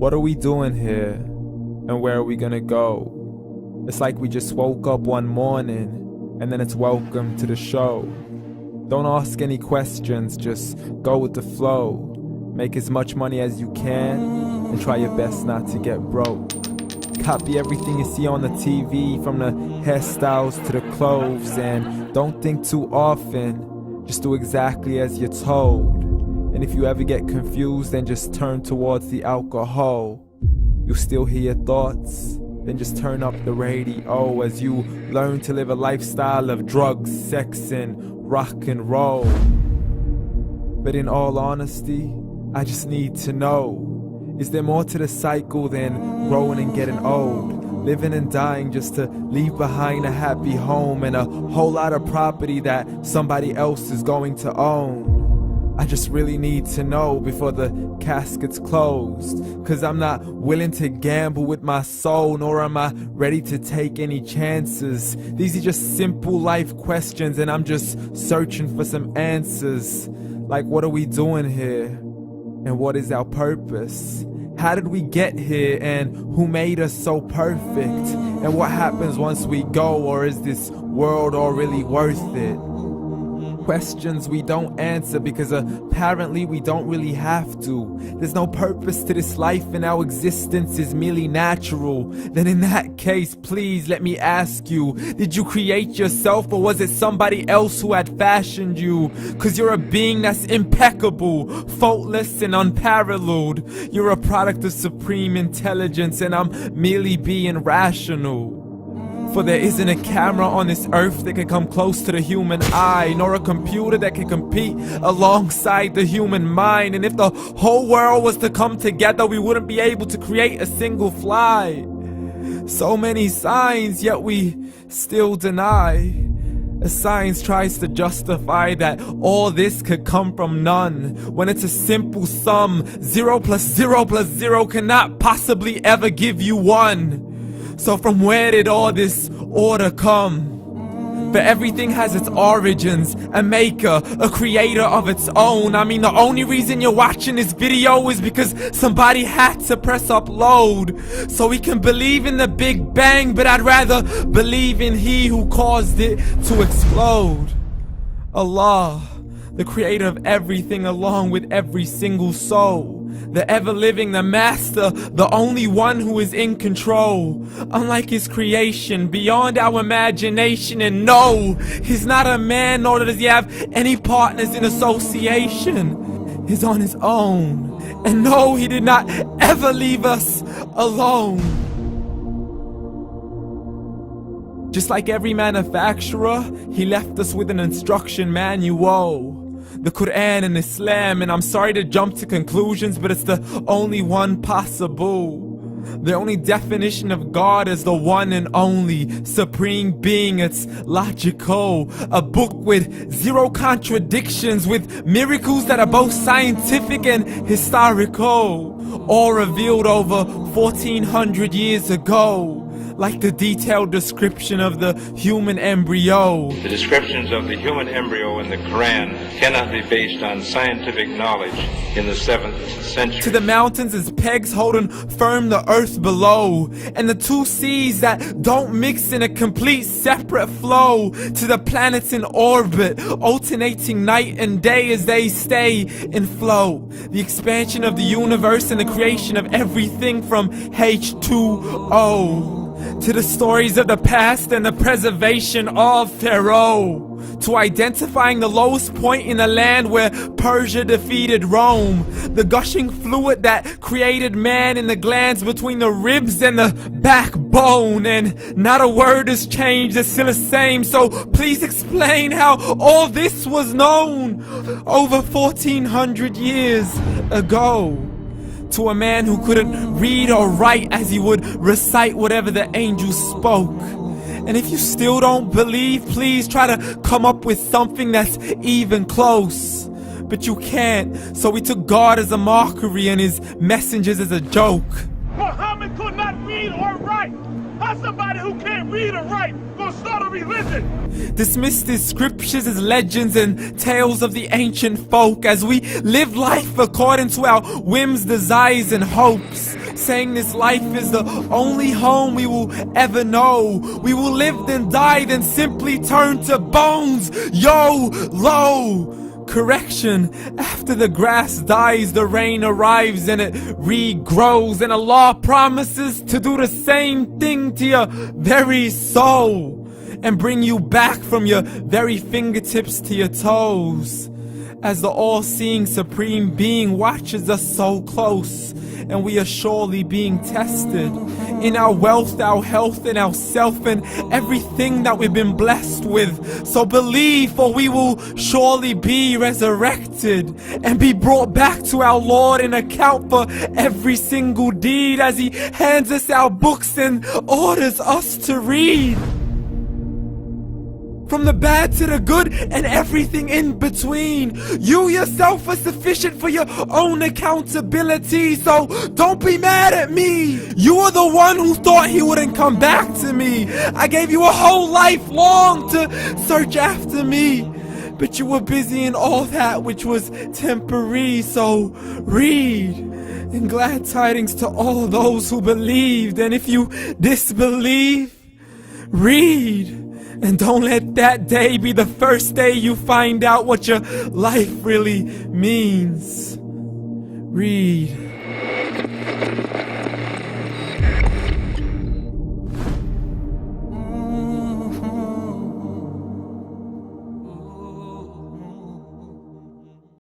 What are we doing here? And where are we gonna go? It's like we just woke up one morning and then it's welcome to the show. Don't ask any questions, just go with the flow. Make as much money as you can and try your best not to get broke. Copy everything you see on the TV, from the hairstyles to the clothes, and don't think too often, just do exactly as you're told. And if you ever get confused, then just turn towards the alcohol. You'll still hear your thoughts, then just turn up the radio as you learn to live a lifestyle of drugs, sex, and rock and roll. But in all honesty, I just need to know, is there more to the cycle than growing and getting old? Living and dying just to leave behind a happy home and a whole lot of property that somebody else is going to own. I just really need to know before the casket's closed, 'cause I'm not willing to gamble with my soul, nor am I ready to take any chances. These are just simple life questions and I'm just searching for some answers. Like, what are we doing here? And what is our purpose? How did we get here, and who made us so perfect? And what happens once we go, or is this world all really worth it? Questions we don't answer because apparently we don't really have to. There's no purpose to this life and our existence is merely natural. Then in that case, please let me ask you, did you create yourself, or was it somebody else who had fashioned you? 'Cause you're a being that's impeccable, faultless and unparalleled. You're a product of supreme intelligence and I'm merely being rational. For there isn't a camera on this earth that can come close to the human eye, nor a computer that can compete alongside the human mind. And if the whole world was to come together, we wouldn't be able to create a single fly. So many signs, yet we still deny. As science tries to justify that all this could come from none, when it's a simple sum. 0 plus 0 plus 0 cannot possibly ever give you 1. So from where did all this order come? For everything has its origins, a maker, a creator of its own. I mean, the only reason you're watching this video is because somebody had to press upload. So we can believe in the Big Bang, but I'd rather believe in He who caused it to explode. Allah, the creator of everything along with every single soul. The ever-living, the master, the only one who is in control. Unlike his creation, beyond our imagination. And no, he's not a man, nor does he have any partners in association. He's on his own. And no, he did not ever leave us alone. Just like every manufacturer, he left us with an instruction manual. The Quran and Islam, and I'm sorry to jump to conclusions, but it's the only one possible. The only definition of God is the one and only supreme being. It's logical, a book with 0 contradictions, with miracles that are both scientific and historical, all revealed over 1400 years ago. Like the detailed description of the human embryo. The descriptions of the human embryo in the Quran cannot be based on scientific knowledge in the 7th century. To the mountains as pegs holding firm the earth below, and the 2 seas that don't mix in a complete separate flow. To the planets in orbit, alternating night and day as they stay in flow. The expansion of the universe and the creation of everything from H2O. To the stories of the past and the preservation of Pharaoh. To identifying the lowest point in the land where Persia defeated Rome. The gushing fluid that created man in the glands between the ribs and the backbone. And not a word has changed, it's still the same. So please explain how all this was known over 1400 years ago. To a man who couldn't read or write, as he would recite whatever the angels spoke. And if you still don't believe, please try to come up with something that's even close. But you can't, so we took God as a mockery and his messengers as a joke. Muhammad could not read or write. How's somebody who can't read or write gonna start a religion? Dismissed his scriptures as legends and tales of the ancient folk, as we live life according to our whims, desires, and hopes. saying this life is the only home we will ever know. We will live then die, then simply turn to bones. YOLO! Correction, after the grass dies, the rain arrives and it regrows, and Allah promises to do the same thing to your very soul and bring you back from your very fingertips to your toes, as the all-seeing supreme being watches us so close, and we are surely being tested in our wealth, our health, and our self, and everything that we've been blessed with. So believe, for we will surely be resurrected and be brought back to our Lord and account for every single deed, as He hands us our books and orders us to read. From the bad to the good and everything in between. You yourself are sufficient for your own accountability, so don't be mad at me. You are the one who thought He wouldn't come back to me. I gave you a whole life long to search after me, but you were busy in all that which was temporary, so read. And glad tidings to all those who believed, and if you disbelieve, read. And don't let that day be the first day you find out what your life really means. Read.